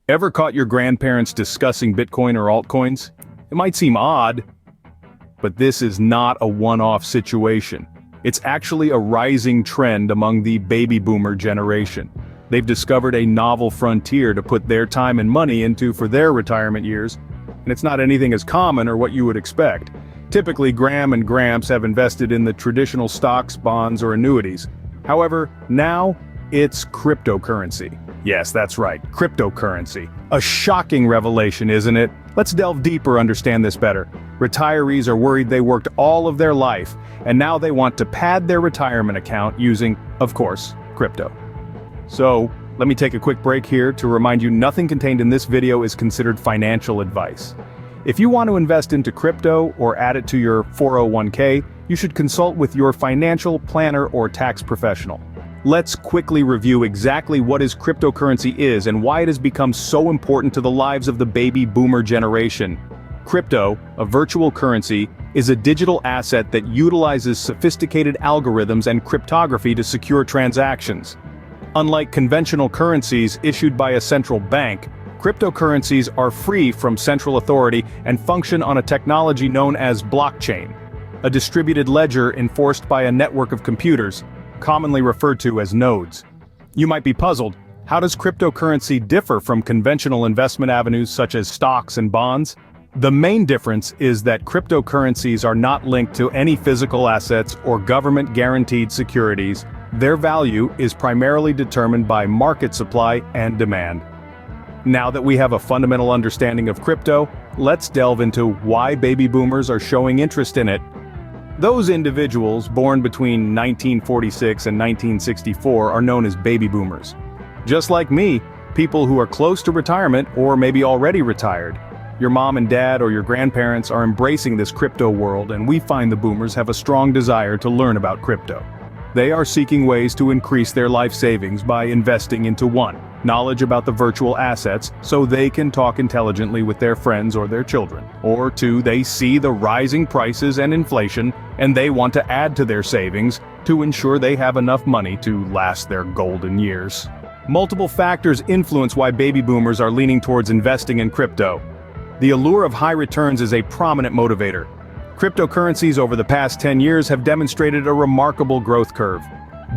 Ever caught your grandparents discussing Bitcoin or altcoins? It might seem odd, but this is not a one-off situation. It's actually a rising trend among the baby boomer generation. They've discovered a novel frontier to put their time and money into for their retirement years, and it's not anything as common or what you would expect. Typically, Graham and Gramps have invested in the traditional stocks, bonds, or annuities. However, now it's cryptocurrency. Yes, that's right, cryptocurrency. A shocking revelation, isn't it? Let's delve deeper, understand this better. Retirees are worried they worked all of their life, and now they want to pad their retirement account using, of course, crypto. So, let me take a quick break here to remind you nothing contained in this video is considered financial advice. If you want to invest into crypto or add it to your 401k, you should consult with your financial planner or tax professional. Let's quickly review exactly what cryptocurrency is and why it has become so important to the lives of the baby boomer generation. Crypto, a virtual currency, is a digital asset that utilizes sophisticated algorithms and cryptography to secure transactions. Unlike conventional currencies issued by a central bank, cryptocurrencies are free from central authority and function on a technology known as blockchain, a distributed ledger enforced by a network of computers, commonly referred to as nodes. You might be puzzled, how does cryptocurrency differ from conventional investment avenues such as stocks and bonds? The main difference is that cryptocurrencies are not linked to any physical assets or government-guaranteed securities. Their value is primarily determined by market supply and demand. Now that we have a fundamental understanding of crypto, let's delve into why baby boomers are showing interest in it. Those individuals born between 1946 and 1964 are known as baby boomers. Just like me, people who are close to retirement or maybe already retired. Your mom and dad or your grandparents are embracing this crypto world, and we find the boomers have a strong desire to learn about crypto. They are seeking ways to increase their life savings by investing into 1. Knowledge about the virtual assets so they can talk intelligently with their friends or their children. Or 2, they see the rising prices and inflation, and they want to add to their savings to ensure they have enough money to last their golden years. Multiple factors influence why baby boomers are leaning towards investing in crypto. The allure of high returns is a prominent motivator. Cryptocurrencies over the past 10 years have demonstrated a remarkable growth curve.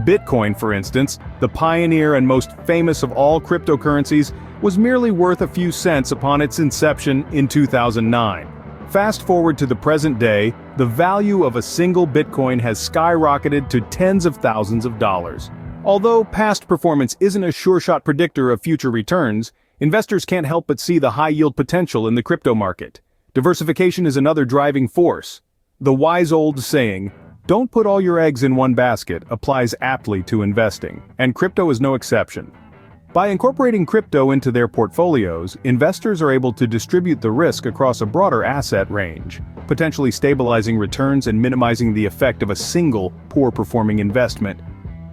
Bitcoin, for instance, the pioneer and most famous of all cryptocurrencies, was merely worth a few cents upon its inception in 2009. Fast forward to the present day, the value of a single Bitcoin has skyrocketed to tens of thousands of dollars. Although past performance isn't a sure-shot predictor of future returns, investors can't help but see the high-yield potential in the crypto market. Diversification is another driving force. The wise old saying, "Don't put all your eggs in one basket," applies aptly to investing, and crypto is no exception. By incorporating crypto into their portfolios, investors are able to distribute the risk across a broader asset range, potentially stabilizing returns and minimizing the effect of a single poor-performing investment.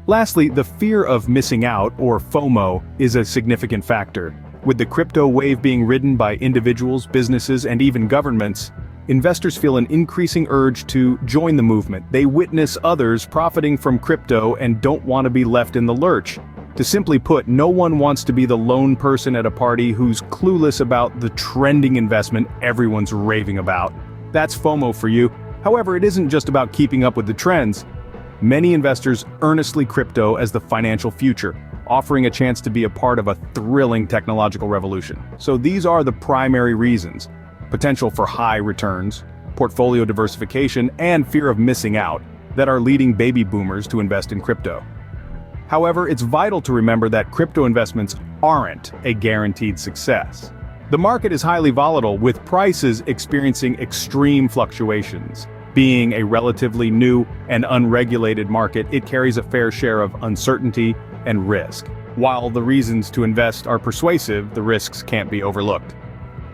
Lastly, the fear of missing out, or FOMO, is a significant factor. With the crypto wave being ridden by individuals, businesses, and even governments, investors feel an increasing urge to join the movement. They witness others profiting from crypto and don't want to be left in the lurch. To simply put, no one wants to be the lone person at a party who's clueless about the trending investment everyone's raving about. That's FOMO for you. However, it isn't just about keeping up with the trends. Many investors earnestly crypto as the financial future, offering a chance to be a part of a thrilling technological revolution. So these are the primary reasons: potential for high returns, portfolio diversification, and fear of missing out that are leading baby boomers to invest in crypto. However, it's vital to remember that crypto investments aren't a guaranteed success. The market is highly volatile, with prices experiencing extreme fluctuations. Being a relatively new and unregulated market, it carries a fair share of uncertainty and risk. While the reasons to invest are persuasive, the risks can't be overlooked.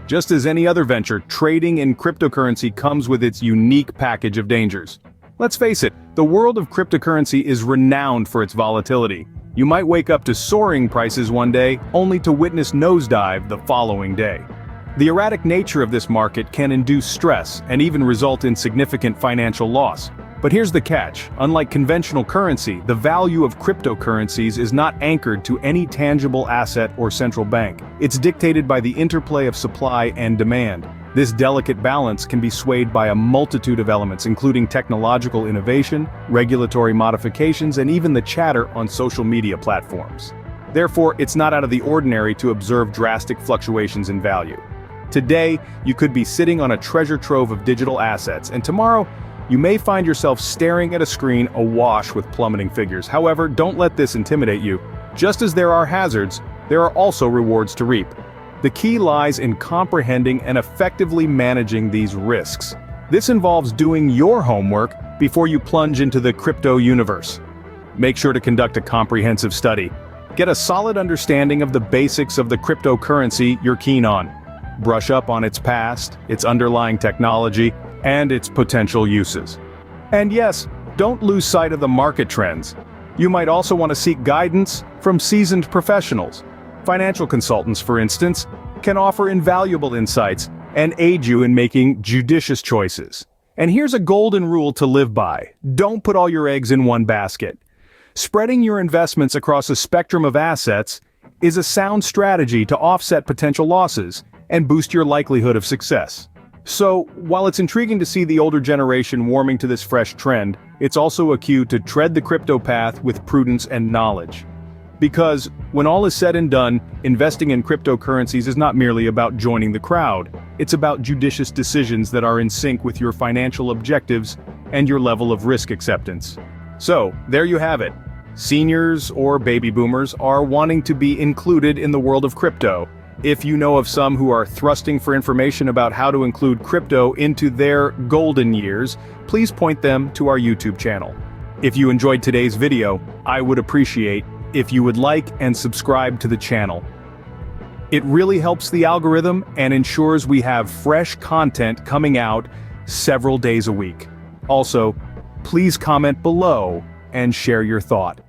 Just as any other venture, trading in cryptocurrency comes with its unique package of dangers. Let's face it, the world of cryptocurrency is renowned for its volatility. You might wake up to soaring prices one day, only to witness nosedive the following day. The erratic nature of this market can induce stress and even result in significant financial loss. But here's the catch: unlike conventional currency, the value of cryptocurrencies is not anchored to any tangible asset or central bank. It's dictated by the interplay of supply and demand. This delicate balance can be swayed by a multitude of elements, including technological innovation, regulatory modifications, and even the chatter on social media platforms. Therefore, it's not out of the ordinary to observe drastic fluctuations in value. Today, you could be sitting on a treasure trove of digital assets, and tomorrow, you may find yourself staring at a screen awash with plummeting figures. However, don't let this intimidate you. Just as there are hazards, there are also rewards to reap. The key lies in comprehending and effectively managing these risks. This involves doing your homework before you plunge into the crypto universe. Make sure to conduct a comprehensive study. Get a solid understanding of the basics of the cryptocurrency you're keen on. Brush up on its past, its underlying technology, and its potential uses. And yes, don't lose sight of the market trends. You might also want to seek guidance from seasoned professionals. Financial consultants, for instance, can offer invaluable insights and aid you in making judicious choices. And here's a golden rule to live by: don't put all your eggs in one basket. Spreading your investments across a spectrum of assets is a sound strategy to offset potential losses and boost your likelihood of success. So, while it's intriguing to see the older generation warming to this fresh trend, it's also a cue to tread the crypto path with prudence and knowledge. Because, when all is said and done, investing in cryptocurrencies is not merely about joining the crowd. It's about judicious decisions that are in sync with your financial objectives and your level of risk acceptance. So, there you have it. Seniors or baby boomers are wanting to be included in the world of crypto. If you know of some who are thrusting for information about how to include crypto into their golden years, please point them to our YouTube channel. If you enjoyed today's video, I would appreciate if you would like and subscribe to the channel. It really helps the algorithm and ensures we have fresh content coming out several days a week. Also, please comment below and share your thought.